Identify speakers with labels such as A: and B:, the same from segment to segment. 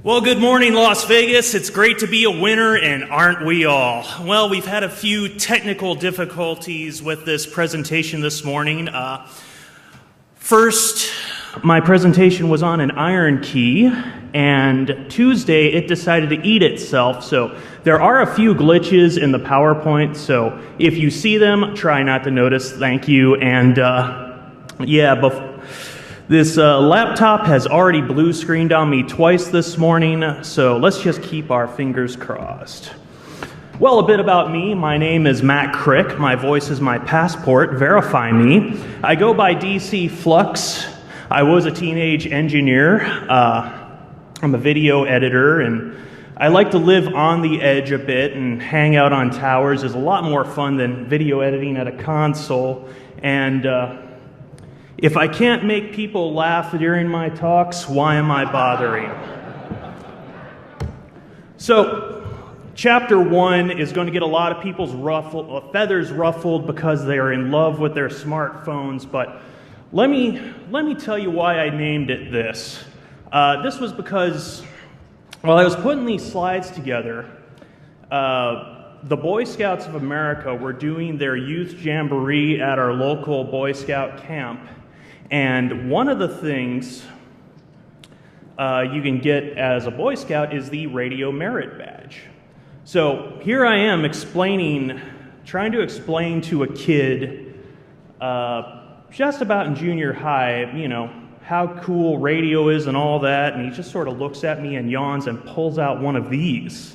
A: Well, good morning, Las Vegas. It's great to be a winner, and aren't we all? Well, we've had a few technical difficulties with this presentation this morning. First, my presentation was on an iron key, and Tuesday it decided to eat itself, so there are a few glitches in the PowerPoint, so if you see them, try not to notice. Thank you. And this laptop has already blue screened on me twice this morning, so let's just keep our fingers crossed. Well, a bit about me. My name is Matt Crick. My voice is my passport. Verify me. I go by DC Flux. I was a teenage engineer. I'm a video editor, and I like to live on the edge a bit and hang out on towers. Is a lot more fun than video editing at a console. And if I can't make people laugh during my talks, why am I bothering? So, Chapter 1 is going to get a lot of people's feathers ruffled because they are in love with their smartphones, but let me tell you why I named it this. This was because while I was putting these slides together, the Boy Scouts of America were doing their youth jamboree at our local Boy Scout camp. And one of the things you can get as a Boy Scout is the Radio Merit Badge. So here I am trying to explain to a kid just about in junior high, how cool radio is and all that, and he just sort of looks at me and yawns and pulls out one of these.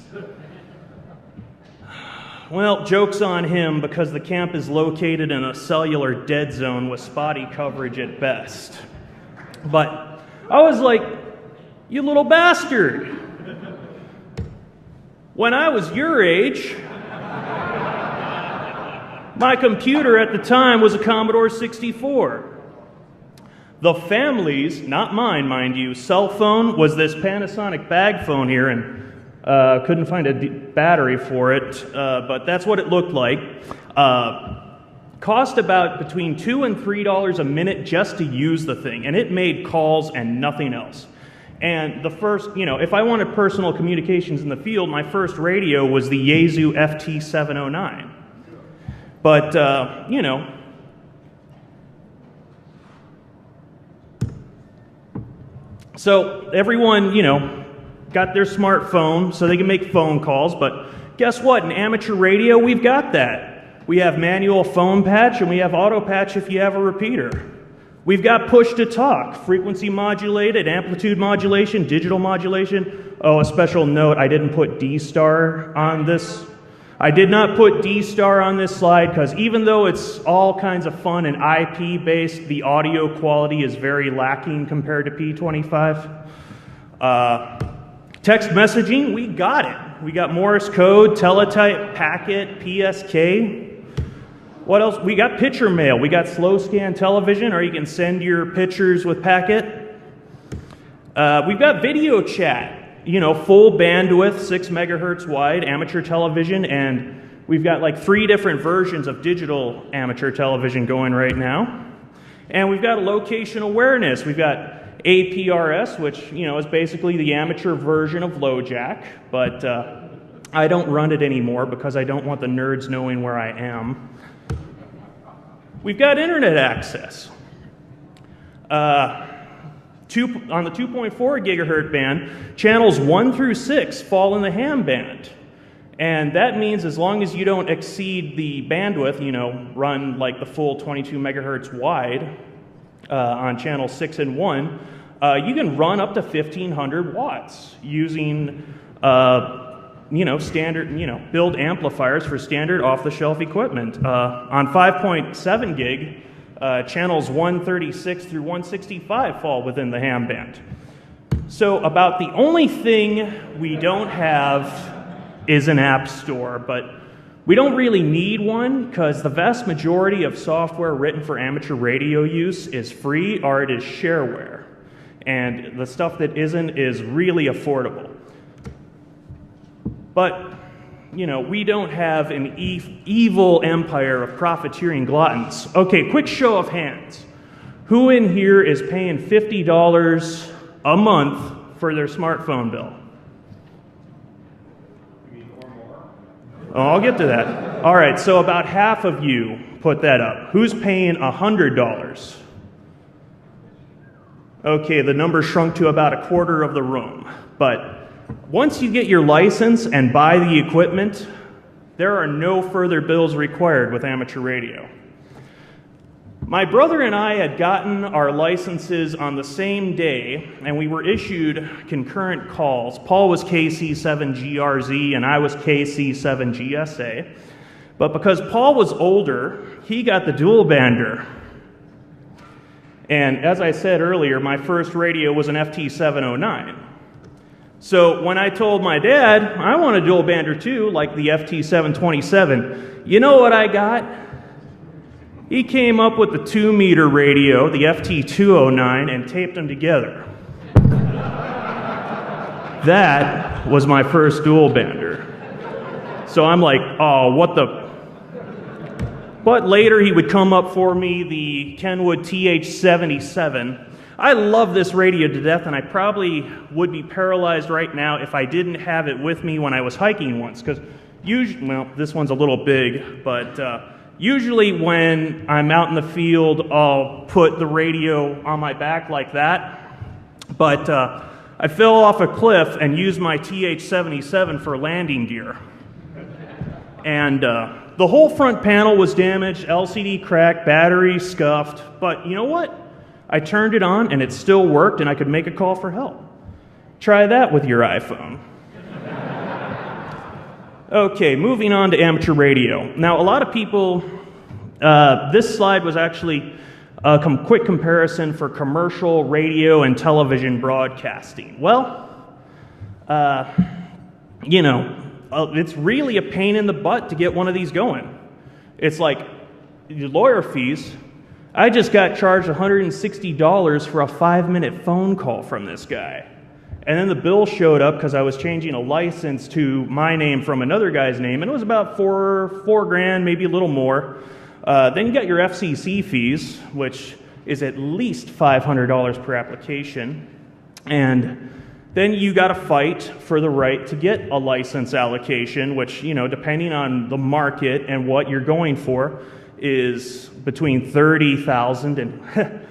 A: Well, joke's on him because the camp is located in a cellular dead zone with spotty coverage at best. But I was like, you little bastard. When I was your age, my computer at the time was a Commodore 64. The family's, not mine, mind you, cell phone was this Panasonic bag phone here, and couldn't find a battery for it, but that's what it looked like. Cost about between $2 and $3 a minute just to use the thing, and it made calls and nothing else. And the first, if I wanted personal communications in the field, my first radio was the Yaesu FT709. But, so everyone, got their smartphone so they can make phone calls, but guess what? In amateur radio, we've got that. We have manual phone patch, and we have auto patch if you have a repeater. We've got push to talk, frequency modulated, amplitude modulation, digital modulation. Oh, a special note, I didn't put D-star on this. I did not put D-star on this slide because even though it's all kinds of fun and IP-based, the audio quality is very lacking compared to P25. Text messaging, we got it. We got Morse code, teletype, packet, PSK. What else? We got picture mail. We got slow scan television, or you can send your pictures with packet. We've got video chat, full bandwidth, 6 megahertz wide, amateur television, and we've got like 3 different versions of digital amateur television going right now. And we've got location awareness. We've got APRS, which, is basically the amateur version of LoJack, but I don't run it anymore because I don't want the nerds knowing where I am. We've got internet access. On the 2.4 gigahertz band, channels 1 through 6 fall in the ham band. And that means as long as you don't exceed the bandwidth, run like the full 22 megahertz wide, on channel 6 and 1, you can run up to 1,500 watts using, standard, build amplifiers for standard off-the-shelf equipment. On 5.7 gig, channels 136 through 165 fall within the ham band. So about the only thing we don't have is an app store, but we don't really need one because the vast majority of software written for amateur radio use is free or it is shareware. And the stuff that isn't is really affordable. But, we don't have an evil empire of profiteering gluttons. Okay, quick show of hands. Who in here is paying $50 a month for their smartphone bill? Oh, I'll get to that. All right, so about half of you put that up. Who's paying $100? Okay, the number shrunk to about a quarter of the room. But once you get your license and buy the equipment, there are no further bills required with amateur radio. My brother and I had gotten our licenses on the same day, and we were issued concurrent calls. Paul was KC7GRZ, and I was KC7GSA. But because Paul was older, he got the dual bander. And as I said earlier, my first radio was an FT709. So when I told my dad, I want a dual bander too, like the FT727, you know what I got? He came up with the 2-meter radio, the FT209, and taped them together. That was my first dual bander. So I'm like, oh, what the... But later he would come up for me, the Kenwood TH77. I love this radio to death, and I probably would be paralyzed right now if I didn't have it with me when I was hiking once, because usually, well, this one's a little big, but usually when I'm out in the field, I'll put the radio on my back like that. But I fell off a cliff and used my TH77 for landing gear. And the whole front panel was damaged, LCD cracked, battery scuffed. But you know what? I turned it on and it still worked, and I could make a call for help. Try that with your iPhone. Okay, moving on to amateur radio. Now, a lot of people, this slide was actually a quick comparison for commercial radio and television broadcasting. Well, you know, it's really a pain in the butt to get one of these going. It's like your lawyer fees. I just got charged $160 for a 5-minute phone call from this guy. And then the bill showed up because I was changing a license to my name from another guy's name, and it was about four grand, maybe a little more. Then you got your FCC fees, which is at least $500 per application. And then you got to fight for the right to get a license allocation, which, you know, depending on the market and what you're going for, is between $30,000 and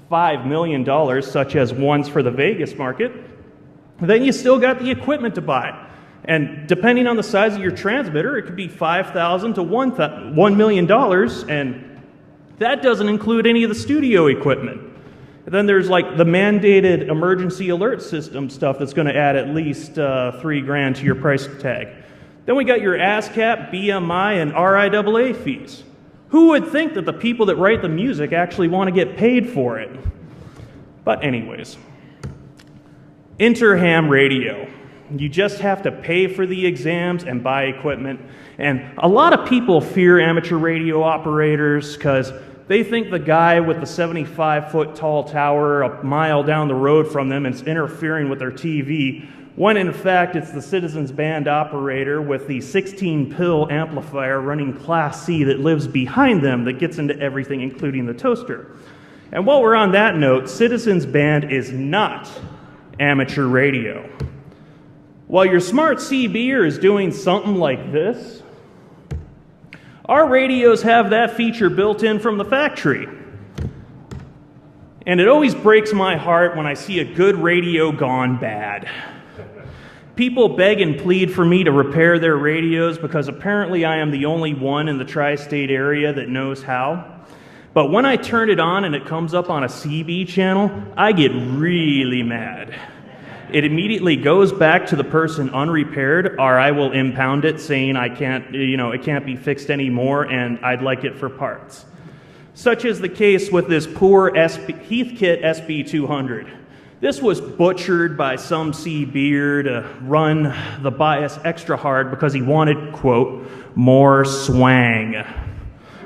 A: $5 million, such as ones for the Vegas market. Then you still got the equipment to buy. And depending on the size of your transmitter, it could be $5,000 to $1 million, and that doesn't include any of the studio equipment. And then there's like the mandated emergency alert system stuff that's going to add at least $3 grand to your price tag. Then we got your ASCAP, BMI, and RIAA fees. Who would think that the people that write the music actually want to get paid for it? But anyways, Interham radio. You just have to pay for the exams and buy equipment. And a lot of people fear amateur radio operators because they think the guy with the 75-foot tall tower a mile down the road from them is interfering with their TV, when in fact it's the Citizens Band operator with the 16-pill amplifier running Class C that lives behind them that gets into everything, including the toaster. And while we're on that note, Citizens Band is not amateur radio. While your smart CBer is doing something like this, our radios have that feature built in from the factory. And it always breaks my heart when I see a good radio gone bad. People beg and plead for me to repair their radios because apparently I am the only one in the tri-state area that knows how. But when I turn it on and it comes up on a CB channel, I get really mad. It immediately goes back to the person unrepaired, or I will impound it saying I can't, it can't be fixed anymore and I'd like it for parts. Such is the case with this poor Heathkit SB200. This was butchered by some CBer to run the bias extra hard because he wanted, quote, more swang.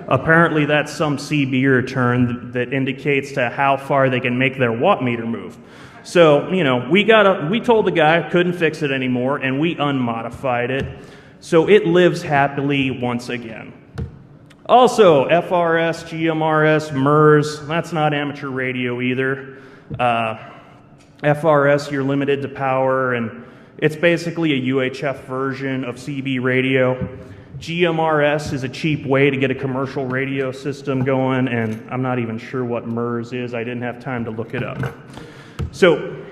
A: Apparently that's some CBer term that indicates to how far they can make their watt meter move. So, we told the guy couldn't fix it anymore, and we unmodified it. So it lives happily once again. Also, FRS, GMRS, MERS, that's not amateur radio either. FRS, you're limited to power, and it's basically a UHF version of CB radio. GMRS is a cheap way to get a commercial radio system going, and I'm not even sure what MERS is. I didn't have time to look it up. So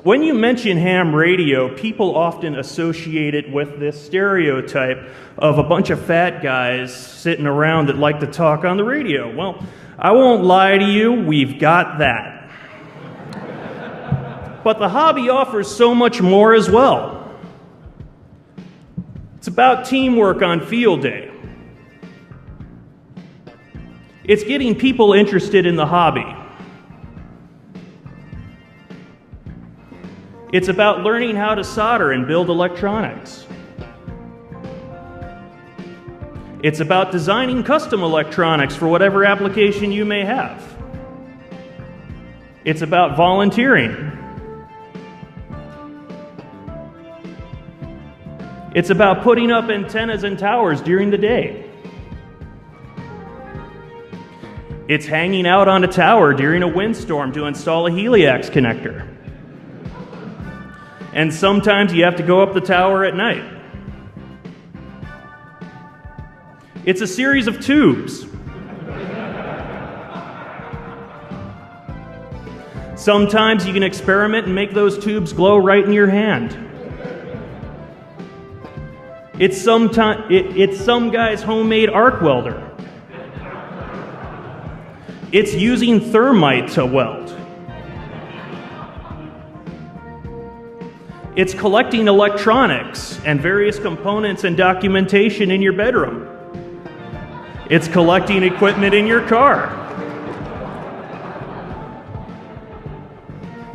A: when you mention ham radio, people often associate it with this stereotype of a bunch of fat guys sitting around that like to talk on the radio. Well, I won't lie to you, we've got that. But the hobby offers so much more as well. It's about teamwork on field day. It's getting people interested in the hobby. It's about learning how to solder and build electronics. It's about designing custom electronics for whatever application you may have. It's about volunteering. It's about putting up antennas and towers during the day. It's hanging out on a tower during a windstorm to install a heliax connector. And sometimes you have to go up the tower at night. It's a series of tubes. Sometimes you can experiment and make those tubes glow right in your hand. It's some guy's homemade arc welder. It's using thermite to weld. It's collecting electronics and various components and documentation in your bedroom. It's collecting equipment in your car.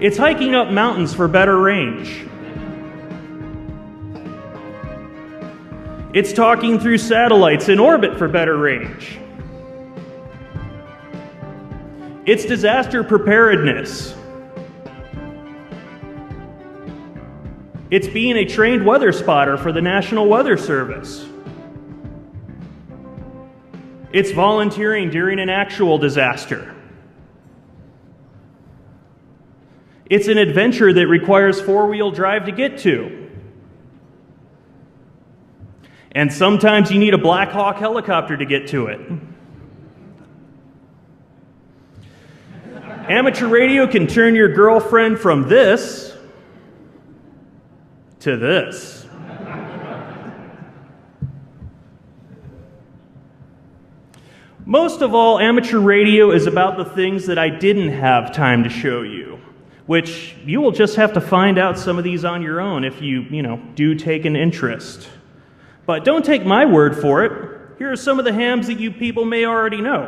A: It's hiking up mountains for better range. It's talking through satellites in orbit for better range. It's disaster preparedness. It's being a trained weather spotter for the National Weather Service. It's volunteering during an actual disaster. It's an adventure that requires four-wheel drive to get to. And sometimes you need a Black Hawk helicopter to get to it. Amateur radio can turn your girlfriend from this to this. Most of all, amateur radio is about the things that I didn't have time to show you, which you will just have to find out some of these on your own if you do take an interest. But don't take my word for it. Here are some of the hams that you people may already know.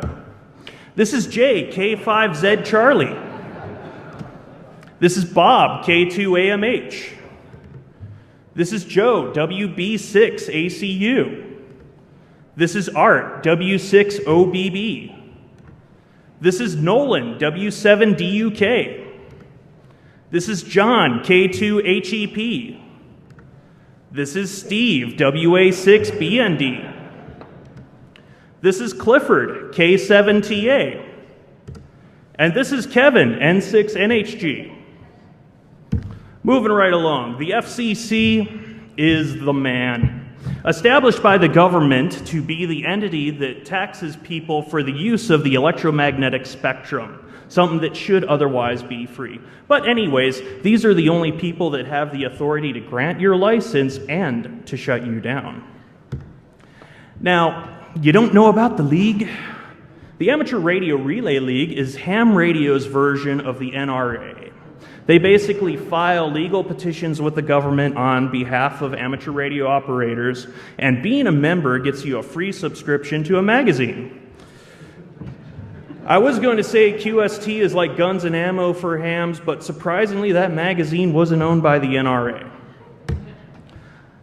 A: This is Jay, K5Z Charlie. This is Bob, K2AMH. This is Joe, WB6ACU. This is Art, W6OBB. This is Nolan, W7DUK. This is John, K2HEP. This is Steve, WA6BND. This is Clifford, K7TA. And this is Kevin, N6NHG. Moving right along, the FCC is the man. Established by the government to be the entity that taxes people for the use of the electromagnetic spectrum, something that should otherwise be free. But anyways, these are the only people that have the authority to grant your license and to shut you down. Now, you don't know about the League? The Amateur Radio Relay League is ham radio's version of the NRA. They basically file legal petitions with the government on behalf of amateur radio operators, and being a member gets you a free subscription to a magazine. I was going to say QST is like guns and ammo for hams, but surprisingly that magazine wasn't owned by the NRA.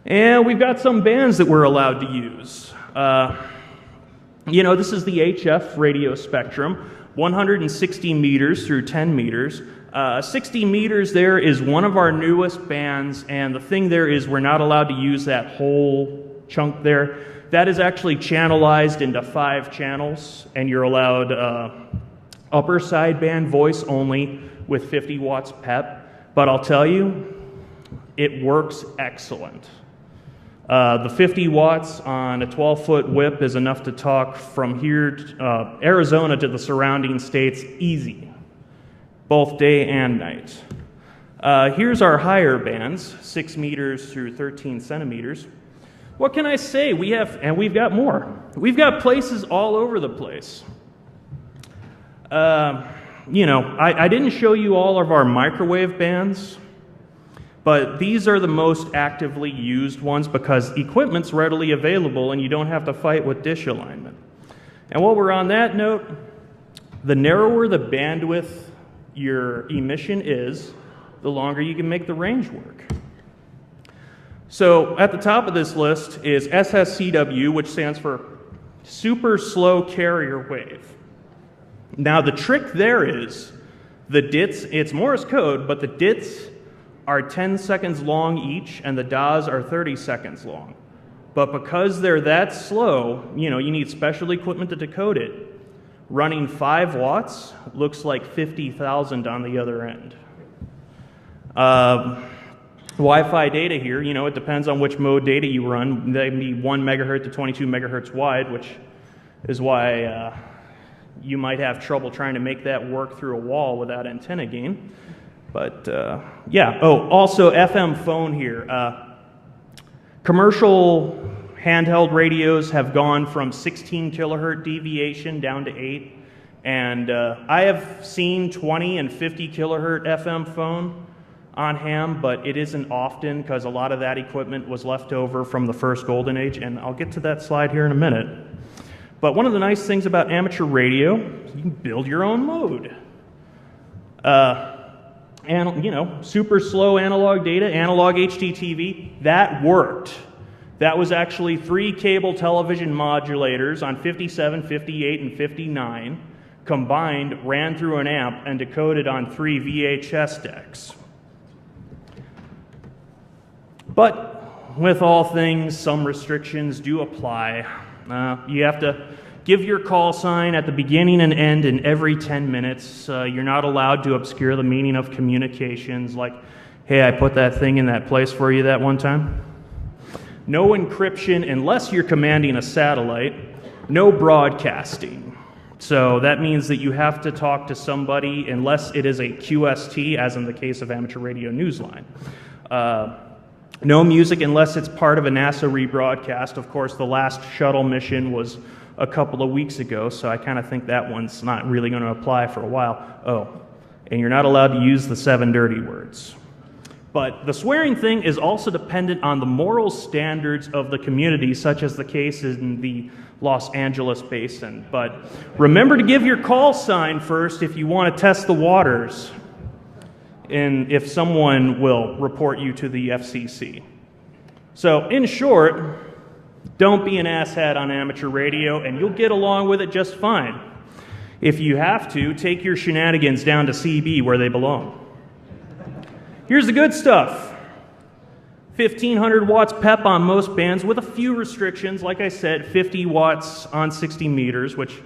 A: And we've got some bands that we're allowed to use. This is the HF radio spectrum, 160 meters through 10 meters. 60 meters there is one of our newest bands, and the thing there is we're not allowed to use that whole chunk there. That is actually channelized into 5 channels, and you're allowed upper sideband voice only with 50 watts PEP, but I'll tell you, it works excellent. The 50 watts on a 12-foot whip is enough to talk from here, Arizona, to the surrounding states easy, both day and night. Here's our higher bands, 6 meters through 13 centimeters. What can I say? We've got more. We've got places all over the place. You know, I didn't show you all of our microwave bands, but these are the most actively used ones because equipment's readily available and you don't have to fight with dish alignment. And while we're on that note, the narrower the bandwidth your emission is, the longer you can make the range work. So at the top of this list is SSCW, which stands for Super Slow Carrier Wave. Now the trick there is the DITs, it's Morse code, but the DITs are 10 seconds long each and the DAs are 30 seconds long. But because they're that slow, you know, you need special equipment to decode it. Running 5 watts looks like 50,000 on the other end. Wi-Fi data here, you know, it depends on which mode data you run. They can be 1 megahertz to 22 megahertz wide, which is why you might have trouble trying to make that work through a wall without antenna gain. But yeah, oh, also FM phone here. Commercial handheld radios have gone from 16 kilohertz deviation down to 8. And I have seen 20 and 50 kilohertz FM phone on ham, but it isn't often because a lot of that equipment was left over from the first golden age, and I'll get to that slide here in a minute. But one of the nice things about amateur radio, you can build your own mode. And, you know, super slow analog data, analog HDTV, that worked. That was actually 3 cable television modulators on 57, 58, and 59, combined, ran through an amp, and decoded on 3 VHS decks. But with all things, some restrictions do apply. You have to give your call sign at the beginning and end in every 10 minutes. You're not allowed to obscure the meaning of communications like, hey, I put that thing in that place for you that one time. No encryption unless you're commanding a satellite. No broadcasting. So that means that you have to talk to somebody unless it is a QST, as in the case of Amateur Radio Newsline. No music unless it's part of a NASA rebroadcast. Of course, the last shuttle mission was a couple of weeks ago, so I kind of think that one's not really going to apply for a while. Oh, and you're not allowed to use the 7 dirty words. But the swearing thing is also dependent on the moral standards of the community, such as the case in the Los Angeles basin. But remember to give your call sign first if you want to test the waters, and if someone will report you to the FCC. So in short, don't be an asshat on amateur radio and you'll get along with it just fine. If you have to, take your shenanigans down to CB where they belong. Here's the good stuff. 1,500 watts PEP on most bands with a few restrictions. Like I said, 50 watts on 60 meters, which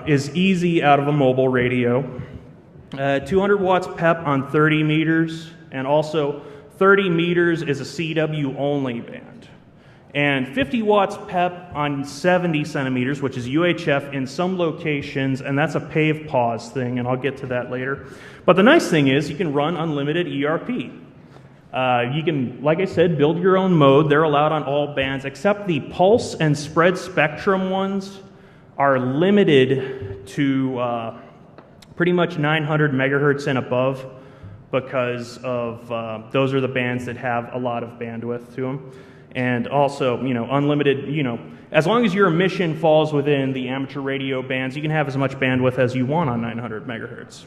A: is easy out of a mobile radio. 200 watts PEP on 30 meters, and also 30 meters is a CW only band. And 50 watts PEP on 70 centimeters, which is UHF in some locations, and that's a pave pause thing, and I'll get to that later. But the nice thing is you can run unlimited ERP. You can, like I said, build your own mode. They're allowed on all bands, except the pulse and spread spectrum ones are limited to pretty much 900 megahertz and above, because of those are the bands that have a lot of bandwidth to them. And also, you know, unlimited, you know, as long as your emission falls within the amateur radio bands, you can have as much bandwidth as you want on 900 megahertz.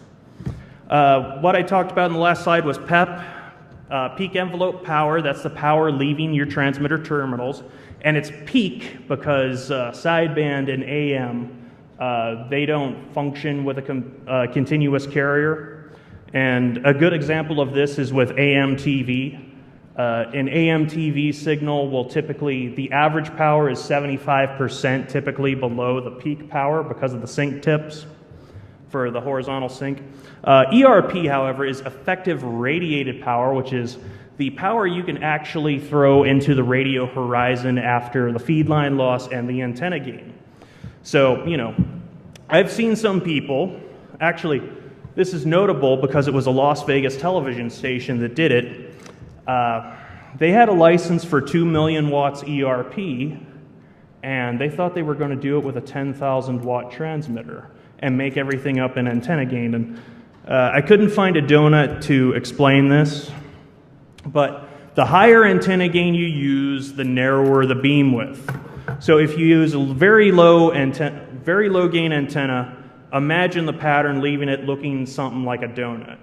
A: What I talked about in the last slide was PEP, peak envelope power. That's the power leaving your transmitter terminals. And it's peak because sideband and AM, they don't function with a continuous carrier. And a good example of this is with AM TV. An AM TV signal will typically, the average power is 75% typically below the peak power because of the sync tips. for the horizontal sync. ERP, however, is effective radiated power, which is the power you can actually throw into the radio horizon after the feed line loss and the antenna gain. So, you know, I've seen some people, actually, this is notable because it was a Las Vegas television station that did it. They had a license for 2 million watts ERP, and they thought they were going to do it with a 10,000 watt transmitter and make everything up in antenna gain. And I couldn't find a donut to explain this, but the higher antenna gain you use, the narrower the beam width. So if you use a very low gain antenna, imagine the pattern leaving it looking something like a donut.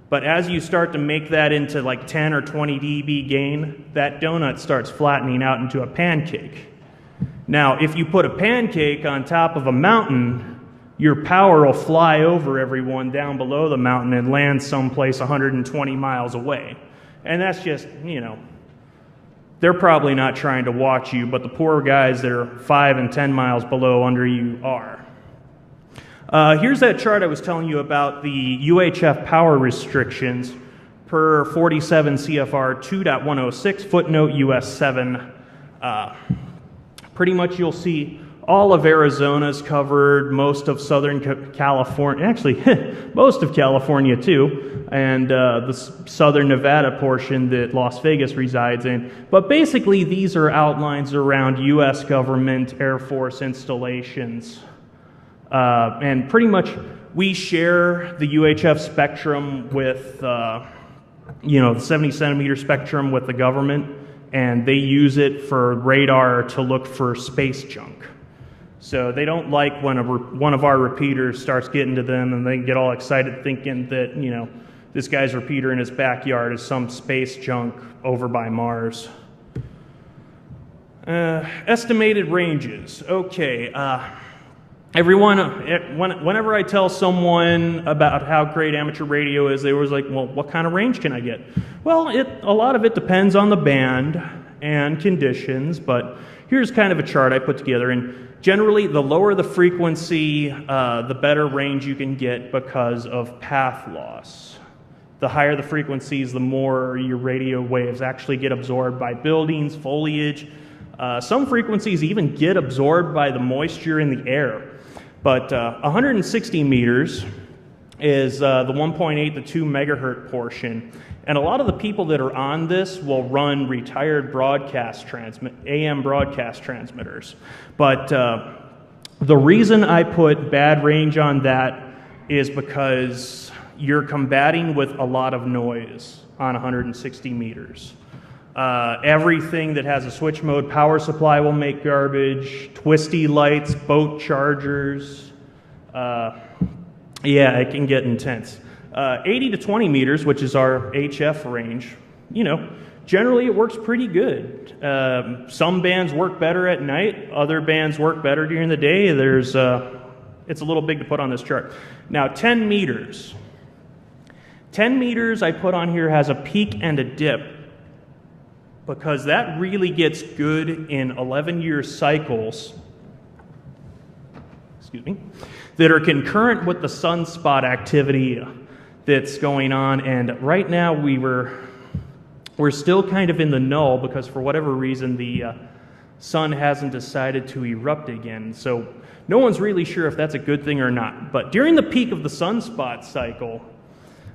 A: But as you start to make that into like 10 or 20 dB gain, that donut starts flattening out into a pancake. Now, if you put a pancake on top of a mountain, your power will fly over everyone down below the mountain and land someplace 120 miles away. And that's just, you know, they're probably not trying to watch you, but the poor guys that are 5 and 10 miles below under you are. Here's that chart I was telling you about, the UHF power restrictions per 47 CFR 2.106, footnote US 7. Pretty much you'll see all of Arizona's covered, most of Southern California, actually most of California too, and the Southern Nevada portion that Las Vegas resides in. But basically these are outlines around US government, Air Force installations. And pretty much we share the UHF spectrum with, you know, the 70 centimeter spectrum with the government, and they use it for radar to look for space junk. So they don't like when one of our repeaters starts getting to them and they get all excited thinking that, you know, this guy's repeater in his backyard is some space junk over by Mars. Estimated ranges. Okay. Whenever I tell someone about how great amateur radio is, they always like, well, what kind of range can I get? Well, a lot of it depends on the band and conditions, but here's kind of a chart I put together. And generally, the lower the frequency, the better range you can get because of path loss. The higher the frequencies, the more your radio waves actually get absorbed by buildings, foliage. Some frequencies even get absorbed by the moisture in the air. But 160 meters is the 1.8 to 2 megahertz portion. And a lot of the people that are on this will run retired AM broadcast transmitters. But the reason I put bad range on that is because you're combating with a lot of noise on 160 meters. Everything that has a switch mode power supply will make garbage, twisty lights, boat chargers. Yeah, it can get intense. 80 to 20 meters, which is our HF range, you know, generally it works pretty good. Some bands work better at night, other bands work better during the day. It's a little big to put on this chart. Now, 10 meters. 10 meters I put on here has a peak and a dip, because that really gets good in 11-year cycles, excuse me, that are concurrent with the sunspot activity that's going on. And right now we're still kind of in the null because for whatever reason the sun hasn't decided to erupt again. So no one's really sure if that's a good thing or not. But during the peak of the sunspot cycle,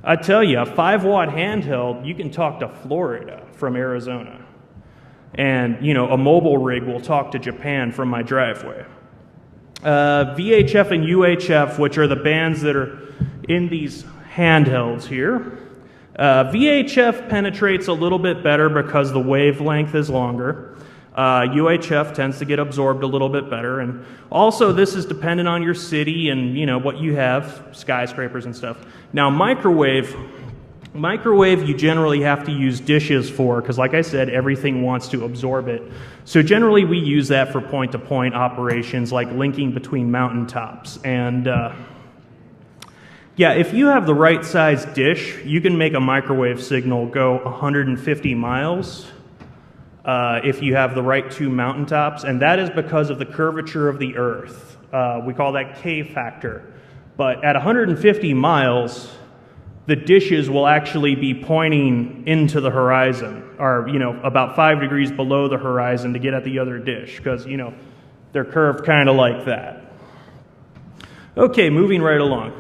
A: I tell you, a 5-watt handheld, you can talk to Florida from Arizona. And, you know, a mobile rig will talk to Japan from my driveway. VHF and UHF, which are the bands that are in these handhelds here. VHF penetrates a little bit better because the wavelength is longer. UHF tends to get absorbed a little bit better. And also, this is dependent on your city and, you know, what you have, skyscrapers and stuff. Now, microwave, you generally have to use dishes for, because like I said, everything wants to absorb it. So generally we use that for point-to-point operations, like linking between mountaintops. And yeah, if you have the right size dish, you can make a microwave signal go 150 miles if you have the right 2 mountaintops, and that is because of the curvature of the Earth. We call that K factor. But at 150 miles, the dishes will actually be pointing into the horizon, or, about 5 degrees below the horizon to get at the other dish, because, they're curved kind of like that. Okay, moving right along.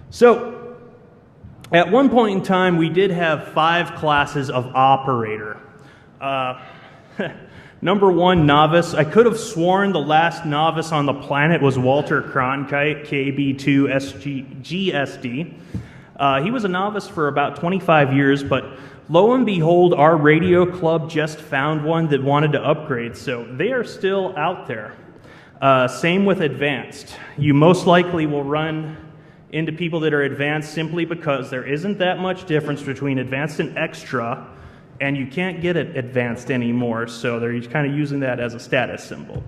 A: So, at one point in time, we did have 5 classes of operator. Number 1, novice. I could have sworn the last novice on the planet was Walter Cronkite, KB2 GSD. He was a novice for about 25 years, but lo and behold, our radio club just found one that wanted to upgrade, so they are still out there. Same with advanced. You most likely will run into people that are advanced simply because there isn't that much difference between advanced and extra, and you can't get it advanced anymore, so they're kind of using that as a status symbol.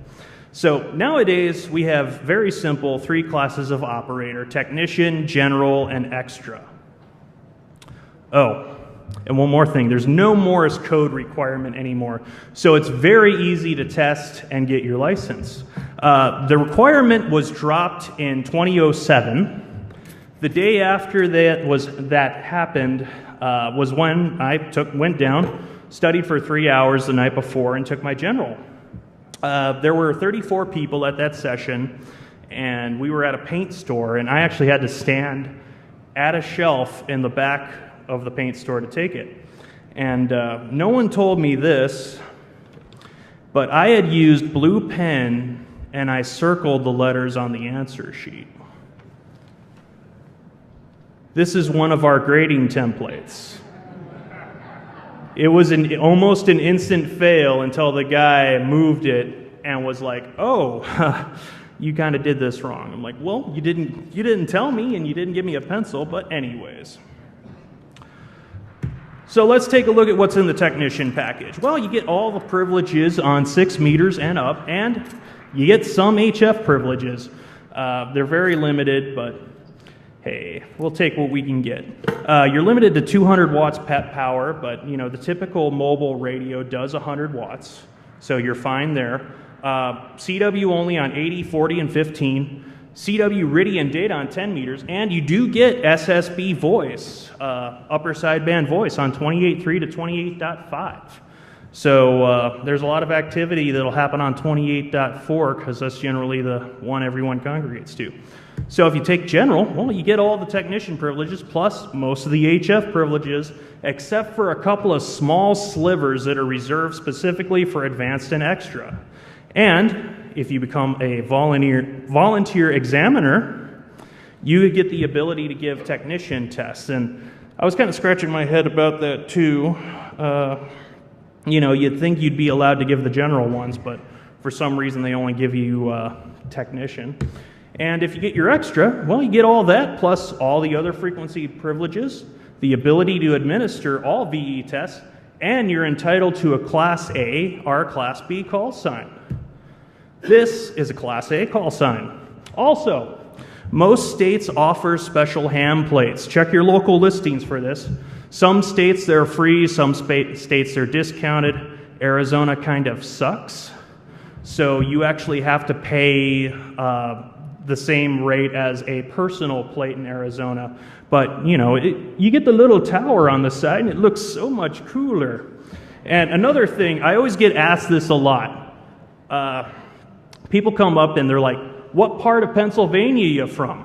A: So nowadays, we have very simple 3 classes of operator: technician, general, and extra. Oh, and one more thing, there's no Morse code requirement anymore, so it's very easy to test and get your license. The requirement was dropped in 2007. The day after that happened was when I went down, studied for 3 hours the night before, and took my general. There were 34 people at that session, and we were at a paint store, and I actually had to stand at a shelf in the back of the paint store to take it. And no one told me this, but I had used blue pen, and I circled the letters on the answer sheet. This is one of our grading templates. It was almost an instant fail until the guy moved it and was like, "Oh, you kind of did this wrong." I'm like, "Well, you didn't tell me, and you didn't give me a pencil." But anyways, so let's take a look at what's in the technician package. Well, you get all the privileges on 6 meters and up, and you get some HF privileges. They're very limited, but hey, we'll take what we can get. You're limited to 200 watts pet power, but the typical mobile radio does 100 watts, so you're fine there. CW only on 80, 40, and 15. CW Ridian data on 10 meters, and you do get SSB voice, upper sideband voice on 28.3 to 28.5. So there's a lot of activity that'll happen on 28.4 because that's generally the one everyone congregates to. So if you take general, well, you get all the technician privileges plus most of the HF privileges, except for a couple of small slivers that are reserved specifically for advanced and extra. And if you become a volunteer examiner, you get the ability to give technician tests. And I was kind of scratching my head about that too. You'd think you'd be allowed to give the general ones, but for some reason they only give you technician. And if you get your extra, well, you get all that plus all the other frequency privileges, the ability to administer all VE tests, and you're entitled to a Class A or Class B call sign. This is a Class A call sign. Also, most states offer special ham plates. Check your local listings for this. Some states they're free, some states they're discounted. Arizona kind of sucks. So you actually have to pay the same rate as a personal plate in Arizona. But, you get the little tower on the side, and it looks so much cooler. And another thing, I always get asked this a lot. People come up and they're like, "What part of Pennsylvania are you from?"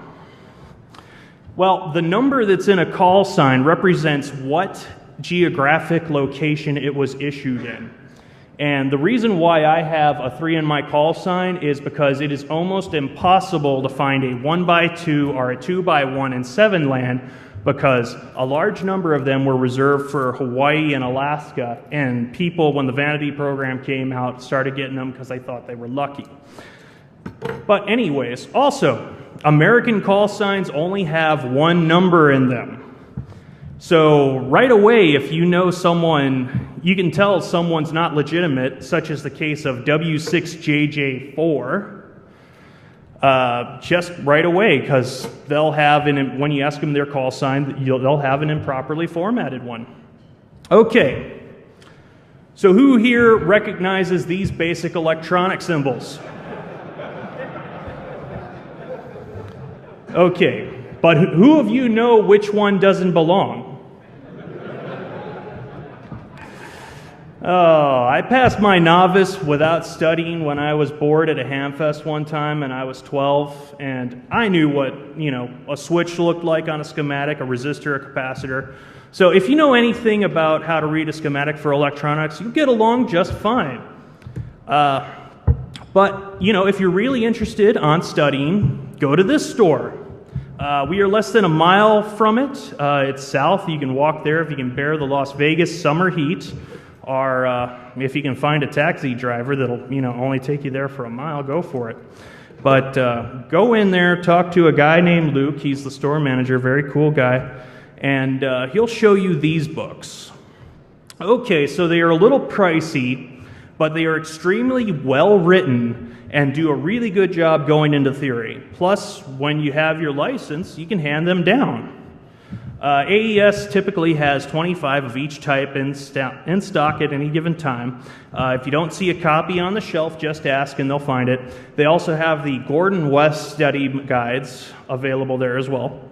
A: Well, the number that's in a call sign represents what geographic location it was issued in. And the reason why I have a 3 in my call sign is because it is almost impossible to find a 1x2 or a 2x1 in 7 land, because a large number of them were reserved for Hawaii and Alaska, and people, when the vanity program came out, started getting them because they thought they were lucky. But anyways, also, American call signs only have 1 number in them. So right away, if you know someone, you can tell someone's not legitimate, such as the case of W6JJ4, just right away, because they'll have, when you ask them their call sign, they'll have an improperly formatted one. Okay, so who here recognizes these basic electronic symbols? Okay, but who of you know which one doesn't belong? Oh, I passed my novice without studying when I was bored at a hamfest one time, and I was 12, and I knew what, a switch looked like on a schematic, a resistor, a capacitor. So if you know anything about how to read a schematic for electronics, you get along just fine. But, if you're really interested on studying, go to this store. We are less than a mile from it. It's south. You can walk there if you can bear the Las Vegas summer heat. Or if you can find a taxi driver that'll, only take you there for a mile, go for it. But go in there, talk to a guy named Luke. He's the store manager, very cool guy. And he'll show you these books. Okay, so they are a little pricey, but they are extremely well written and do a really good job going into theory. Plus, when you have your license, you can hand them down. AES typically has 25 of each type in stock at any given time. If you don't see a copy on the shelf, just ask and they'll find it. They also have the Gordon West study guides available there as well.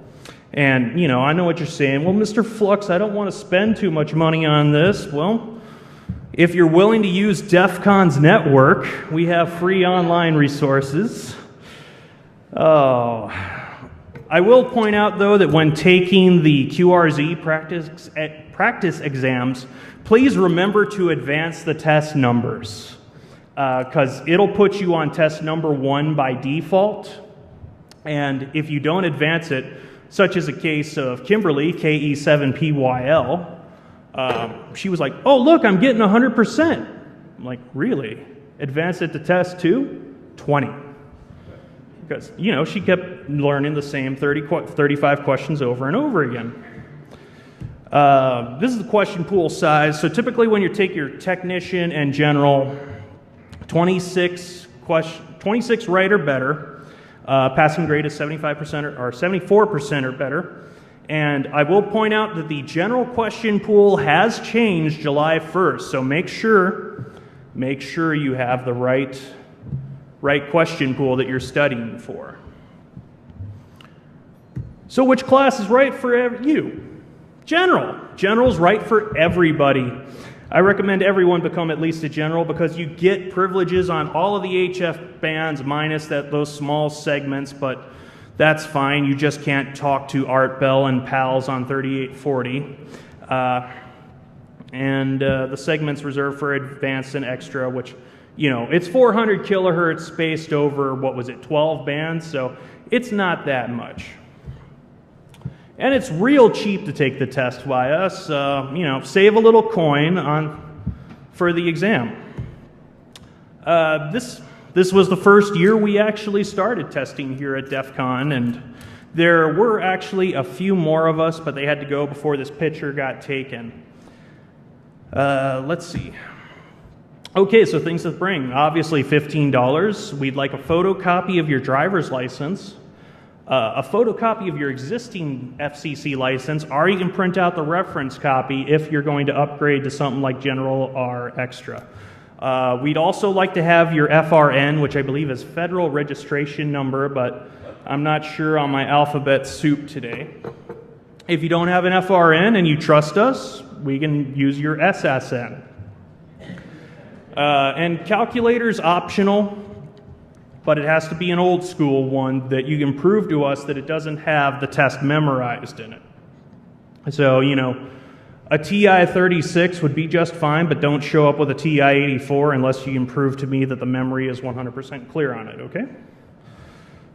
A: And, I know what you're saying. Well, Mr. Flux, I don't want to spend too much money on this. Well, if you're willing to use DEFCON's network, we have free online resources. Oh... I will point out, though, that when taking the QRZ practice exams, please remember to advance the test numbers, because it'll put you on test number 1 by default. And if you don't advance it, such as a case of Kimberly, KE7PYL, she was like, oh, look, I'm getting 100%. I'm like, really? Advance it to test 2? 20. Because, she kept learning the same 35 questions over and over again. This is the question pool size. So typically when you take your technician and general, 26 right or better. Passing grade is 75% or 74% or better. And I will point out that the general question pool has changed July 1st. So make sure you have the right question pool that you're studying for. So which class is right for you? General. General's right for everybody. I recommend everyone become at least a general because you get privileges on all of the HF bands minus those small segments, but that's fine. You just can't talk to Art Bell and pals on 3840. And the segments reserved for advanced and extra, which it's 400 kilohertz spaced over, 12 bands, so it's not that much. And it's real cheap to take the test by us, save a little coin for the exam. This was the first year we actually started testing here at DEF CON, and there were actually a few more of us, but they had to go before this picture got taken. Let's see. Okay, so things to bring. Obviously $15. We'd like a photocopy of your driver's license, a photocopy of your existing FCC license, or you can print out the reference copy if you're going to upgrade to something like General or Extra. We'd also like to have your FRN, which I believe is Federal Registration Number, but I'm not sure on my alphabet soup today. If you don't have an FRN and you trust us, we can use your SSN. And calculator's optional, but it has to be an old school one that you can prove to us that it doesn't have the test memorized in it. So, a TI-36 would be just fine, but don't show up with a TI-84 unless you can prove to me that the memory is 100% clear on it, okay?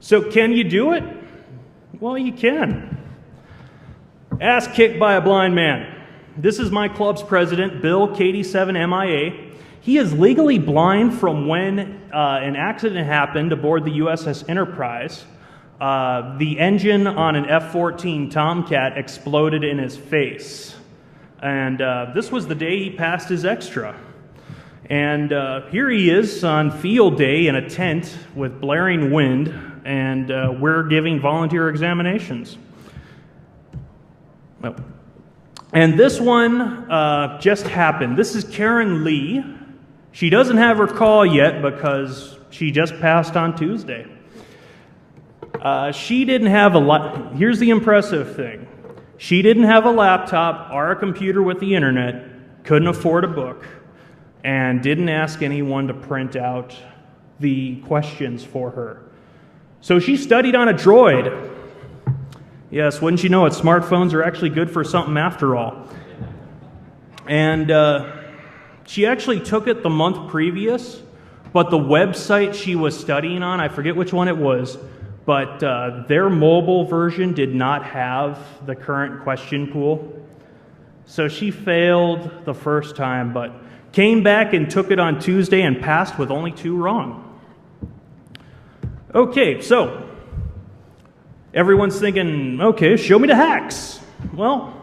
A: So can you do it? Well, you can. Ass kicked by a blind man. This is my club's president, Bill, KD7MIA. He is legally blind from when an accident happened aboard the USS Enterprise. The engine on an F-14 Tomcat exploded in his face. And this was the day he passed his extra. And here he is on field day in a tent with blaring wind, and we're giving volunteer examinations. Oh. And this one just happened. This is Karen Lee. She doesn't have her call yet because she just passed on Tuesday. She didn't have a here's the impressive thing. She didn't have a laptop or a computer with the internet, couldn't afford a book, and didn't ask anyone to print out the questions for her. So she studied on a droid. Yes, wouldn't you know it, smartphones are actually good for something after all. And she actually took it the month previous, but the website she was studying on, I forget which one it was, but their mobile version did not have the current question pool. So she failed the first time, but came back and took it on Tuesday and passed with only 2 wrong. Okay, so everyone's thinking, okay, show me the hacks. Well,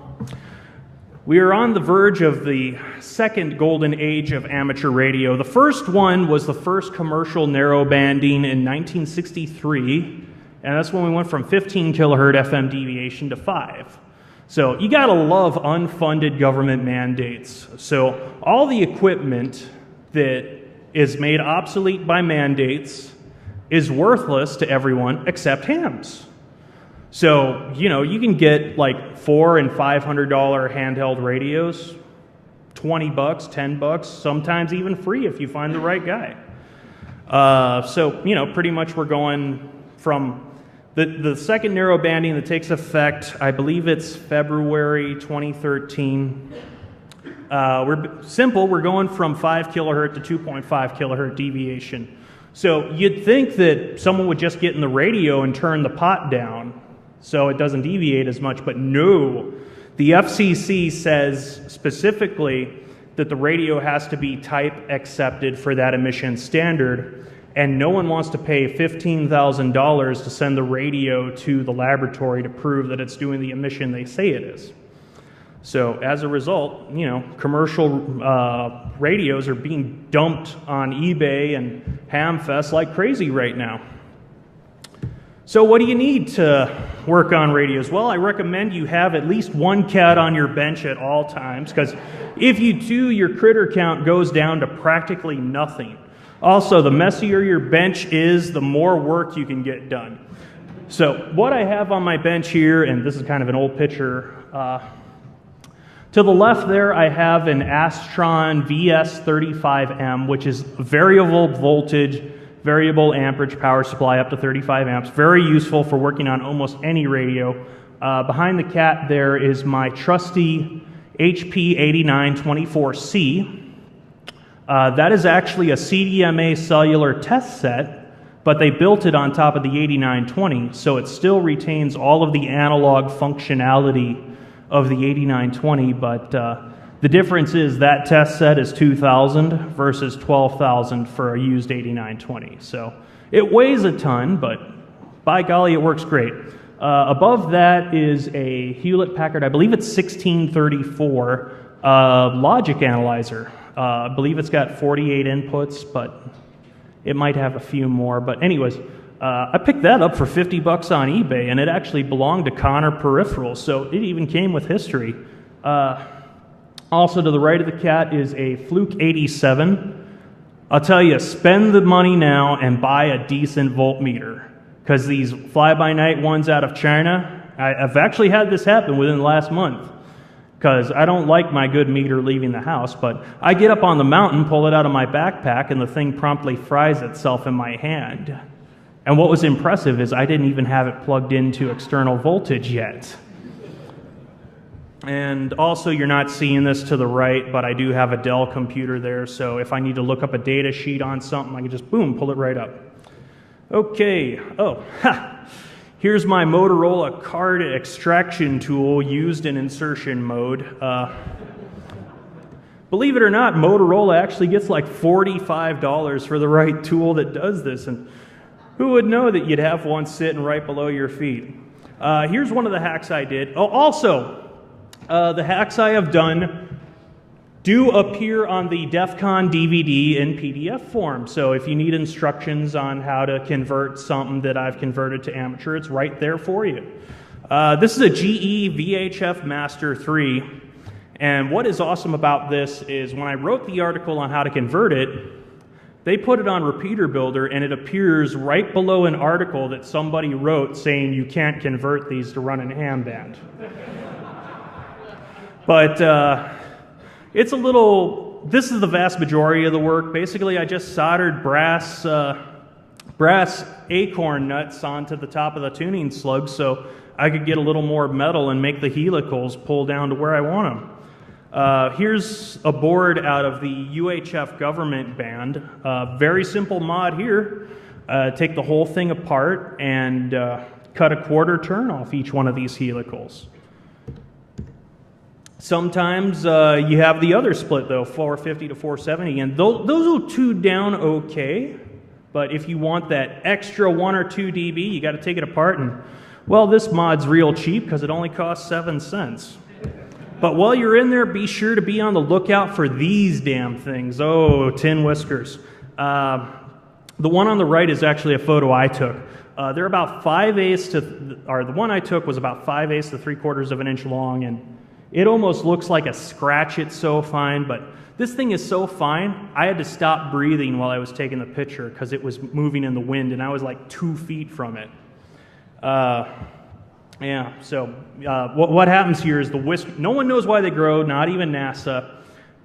A: we are on the verge of the second golden age of amateur radio. The first one was the first commercial narrowbanding in 1963, and that's when we went from 15 kilohertz FM deviation to 5. So you gotta love unfunded government mandates. So all the equipment that is made obsolete by mandates is worthless to everyone except hams. So, you know, you can get like $400 and $500 handheld radios, $20, $10, sometimes even free if you find the right guy. So, you know, pretty much we're going from the second narrowbanding that takes effect, I believe it's February 2013. We're going from 5 kilohertz to 2.5 kilohertz deviation. So you'd think that someone would just get in the radio and turn the pot down so it doesn't deviate as much, but no. The FCC says specifically that the radio has to be type accepted for that emission standard, and no one wants to pay $15,000 to send the radio to the laboratory to prove that it's doing the emission they say it is. So as a result, you know, commercial radios are being dumped on eBay and Hamfest like crazy right now. So what do you need to work on radios? Well, I recommend you have at least one cat on your bench at all times, because if you do, your critter count goes down to practically nothing. Also, the messier your bench is, the more work you can get done. So what I have on my bench here, and this is kind of an old picture, to the left there I have an Astron VS35M, which is variable voltage, variable amperage power supply up to 35 amps. Very useful for working on almost any radio. Behind the cat there is my trusty HP8924C. That is actually a CDMA cellular test set, but they built it on top of the 8920, so it still retains all of the analog functionality of the 8920, but the difference is that test set is $2,000 versus $12,000 for a used 8920. So it weighs a ton, but by golly, it works great. Above that is a Hewlett-Packard, I believe it's 1634 logic analyzer. I believe it's got 48 inputs, but it might have a few more. But anyways, I picked that up for $50 on eBay, and it actually belonged to Connor Peripherals, so it even came with history. Also to the right of the cat is a Fluke 87. I'll tell you, spend the money now and buy a decent voltmeter, because these fly-by-night ones out of China, I've actually had this happen within the last month, because I don't like my good meter leaving the house, but I get up on the mountain, pull it out of my backpack, and the thing promptly fries itself in my hand. And what was impressive is I didn't even have it plugged into external voltage yet. And also, you're not seeing this to the right, but I do have a Dell computer there, so if I need to look up a data sheet on something, I can just, boom, pull it right up. Okay, here's my Motorola card extraction tool used in insertion mode. Believe it or not, Motorola actually gets like $45 for the right tool that does this, and who would know that you'd have one sitting right below your feet? Here's one of the hacks I did. Oh, also, the hacks I have done do appear on the DEFCON DVD in PDF form. So if you need instructions on how to convert something that I've converted to amateur, it's right there for you. This is a GE VHF Master 3. And what is awesome about this is when I wrote the article on how to convert it, They put it on Repeater Builder, and it appears right below an article that somebody wrote saying you can't convert these to run in ham band. But it's a little, this is the vast majority of the work. Basically, I just soldered brass acorn nuts onto the top of the tuning slug so I could get a little more metal and make the helicals pull down to where I want them. Here's a board out of the UHF government band. Very simple mod here. Take the whole thing apart and cut a quarter turn off each one of these helicals. Sometimes you have the other split though, 450 to 470, and those will tune down okay. But if you want that extra 1 or 2 dB, you got to take it apart. And well, this mod's real cheap because it only costs 7 cents. But while you're in there, be sure to be on the lookout for these damn things. Oh, tin whiskers. The one on the right is actually a photo I took. They're about 5/8 to, or the one I took was about 5/8 to 3/4 of an inch long, and it almost looks like a scratch. It's so fine, but this thing is so fine, I had to stop breathing while I was taking the picture because it was moving in the wind, and I was like 2 feet from it. Yeah, so what happens here is the whisk, no one knows why they grow, not even NASA,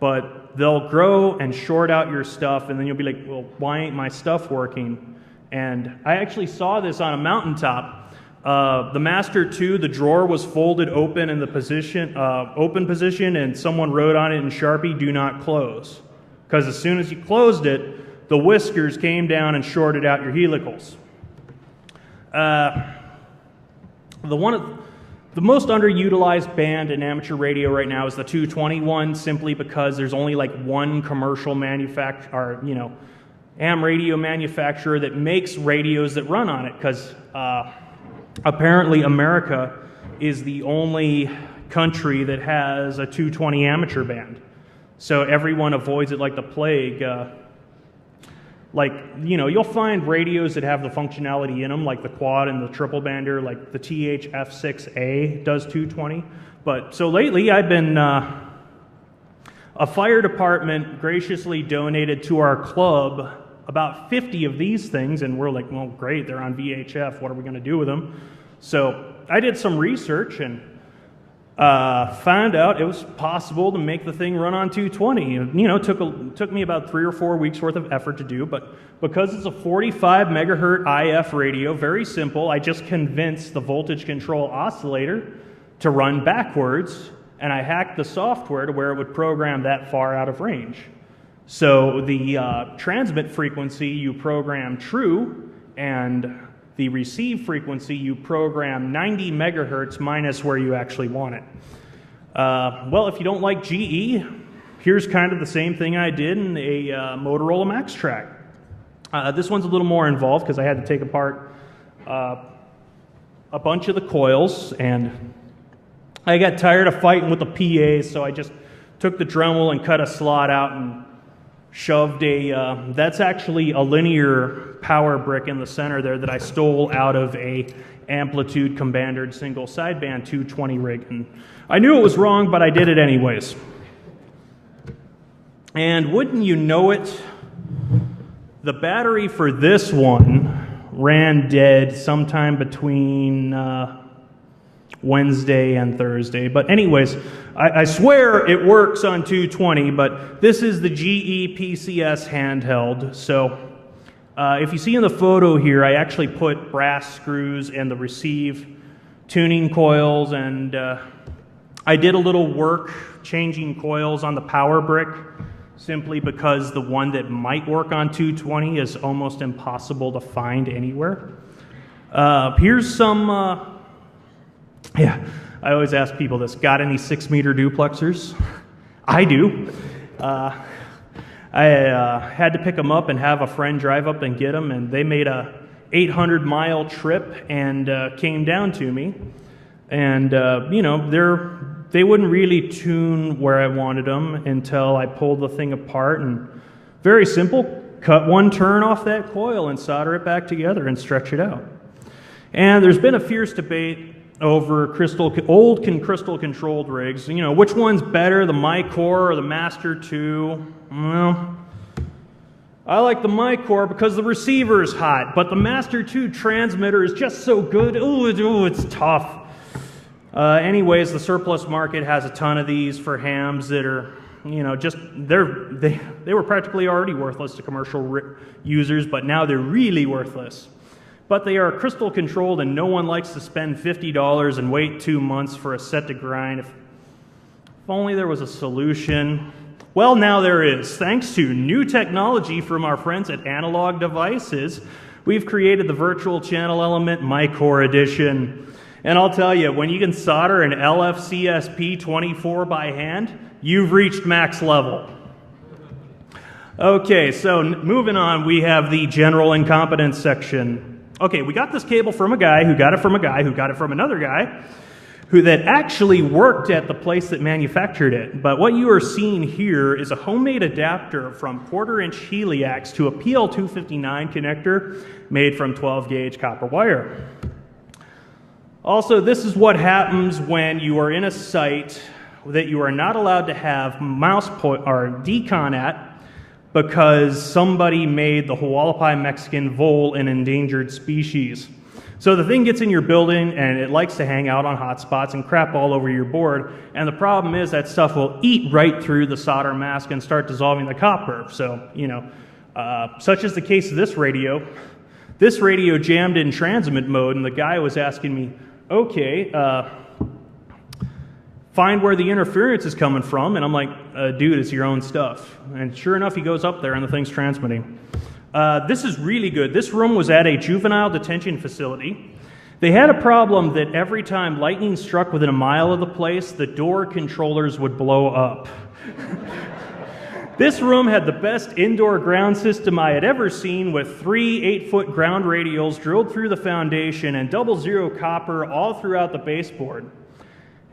A: but they'll grow and short out your stuff, and then you'll be like, well, why ain't my stuff working? And I actually saw this on a mountaintop. The Master 2, the drawer was folded open in the position, open position, and someone wrote on it in Sharpie, do not close. Because as soon as you closed it, the whiskers came down and shorted out your helicals. The most underutilized band in amateur radio right now is the 221, simply because there's only like one commercial manufacturer, or, ham radio manufacturer that makes radios that run on it, because apparently America is the only country that has a 220 amateur band. So everyone avoids it like the plague. You'll find radios that have the functionality in them, like the quad and the triple bander, like the THF6A does 220. But so lately I've been, a fire department graciously donated to our club about 50 of these things, and we're like, well, great, they're on VHF, what are we going to do with them? So I did some research and found out it was possible to make the thing run on 220. Took me about 3 or 4 weeks worth of effort to do, but because it's a 45 megahertz IF radio, very simple, I just convinced the voltage control oscillator to run backwards, and I hacked the software to where it would program that far out of range. So the transmit frequency you program true, and the receive frequency you program 90 megahertz minus where you actually want it. Well, if you don't like GE, here's kind of the same thing I did in a Motorola Max Track. This one's a little more involved because I had to take apart a bunch of the coils, and I got tired of fighting with the PAs, so I just took the Dremel and cut a slot out and shoved that's actually a linear power brick in the center there that I stole out of a amplitude combandered single sideband 220 rig. And I knew it was wrong, but I did it anyways. And wouldn't you know it, the battery for this one ran dead sometime between Wednesday and Thursday. But anyways, I swear it works on 220, but this is the GE PCS handheld. So if you see in the photo here, I actually put brass screws in the receive tuning coils, and I did a little work changing coils on the power brick, simply because the one that might work on 220 is almost impossible to find anywhere. Here's some yeah, I always ask people this, got any 6-meter duplexers? I do. I had to pick them up and have a friend drive up and get them, and they made a 800-mile trip and came down to me. And, they wouldn't really tune where I wanted them until I pulled the thing apart, and very simple, cut one turn off that coil and solder it back together and stretch it out. And there's been a fierce debate over old crystal controlled rigs. Which one's better, the MyCore or the Master 2? Well, I like the Mycore because the receiver is hot, but the Master 2 transmitter is just so good. Ooh, it's tough. Anyways, the surplus market has a ton of these for hams that are, they were practically already worthless to commercial users, but now they're really worthless. But they are crystal controlled, and no one likes to spend $50 and wait 2 months for a set to grind. If only there was a solution. Well, now there is. Thanks to new technology from our friends at Analog Devices, we've created the Virtual Channel Element Mycore Edition. And I'll tell you, when you can solder an LFCSP24 by hand, you've reached max level. Okay, so moving on, we have the general incompetence section. Okay, we got this cable from a guy who got it from a guy who got it from another guy who that actually worked at the place that manufactured it. But what you are seeing here is a homemade adapter from 1/4-inch Heliax to a PL259 connector made from 12-gauge copper wire. Also, this is what happens when you are in a site that you are not allowed to have mouse or decon at because somebody made the Hualapai Mexican vole an endangered species. So the thing gets in your building and it likes to hang out on hot spots and crap all over your board. And the problem is that stuff will eat right through the solder mask and start dissolving the copper. So, such is the case of this radio. This radio jammed in transmit mode, and the guy was asking me, okay, find where the interference is coming from. And I'm like, dude, it's your own stuff. And sure enough, he goes up there and the thing's transmitting. This is really good. This room was at a juvenile detention facility. They had a problem that every time lightning struck within a mile of the place, the door controllers would blow up. This room had the best indoor ground system I had ever seen, with 3 8-foot ground radials drilled through the foundation and 00 copper all throughout the baseboard.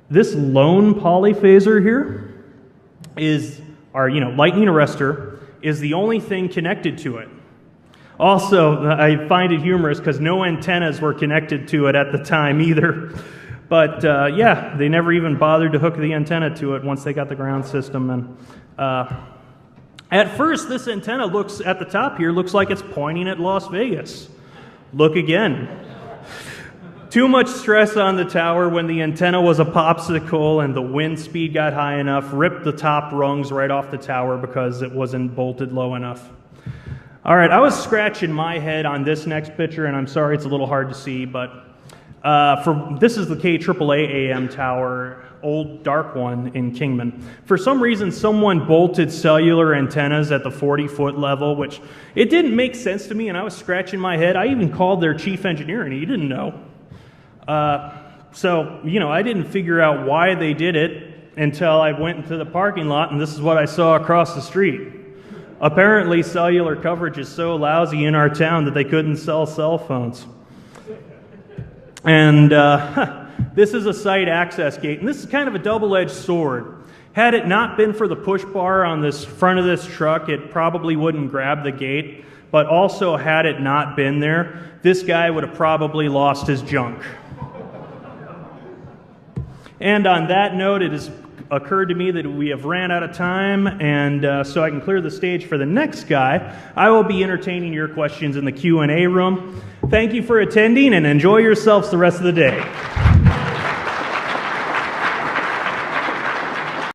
A: This lone polyphaser here is our lightning arrestor, is the only thing connected to it. Also, I find it humorous because no antennas were connected to it at the time either. But yeah, they never even bothered to hook the antenna to it once they got the ground system. And at first, this antenna looks at the top here, looks like it's pointing at Las Vegas. Look again. Too much stress on the tower when the antenna was a popsicle and the wind speed got high enough, ripped the top rungs right off the tower because it wasn't bolted low enough. All right, I was scratching my head on this next picture, and I'm sorry it's a little hard to see, but this is the KAAA AM tower, old dark one in Kingman. For some reason, someone bolted cellular antennas at the 40-foot level, which it didn't make sense to me, and I was scratching my head. I even called their chief engineer, and he didn't know. So, I didn't figure out why they did it until I went into the parking lot, and this is what I saw across the street. Apparently, cellular coverage is so lousy in our town that they couldn't sell cell phones. And this is a site access gate, and this is kind of a double-edged sword. Had it not been for the push bar on this front of this truck, it probably wouldn't grab the gate. But also, had it not been there, this guy would have probably lost his junk. And on that note, it has occurred to me that we have ran out of time, and so I can clear the stage for the next guy. I will be entertaining your questions in the Q&A room. Thank you for attending, and enjoy yourselves the rest of the day.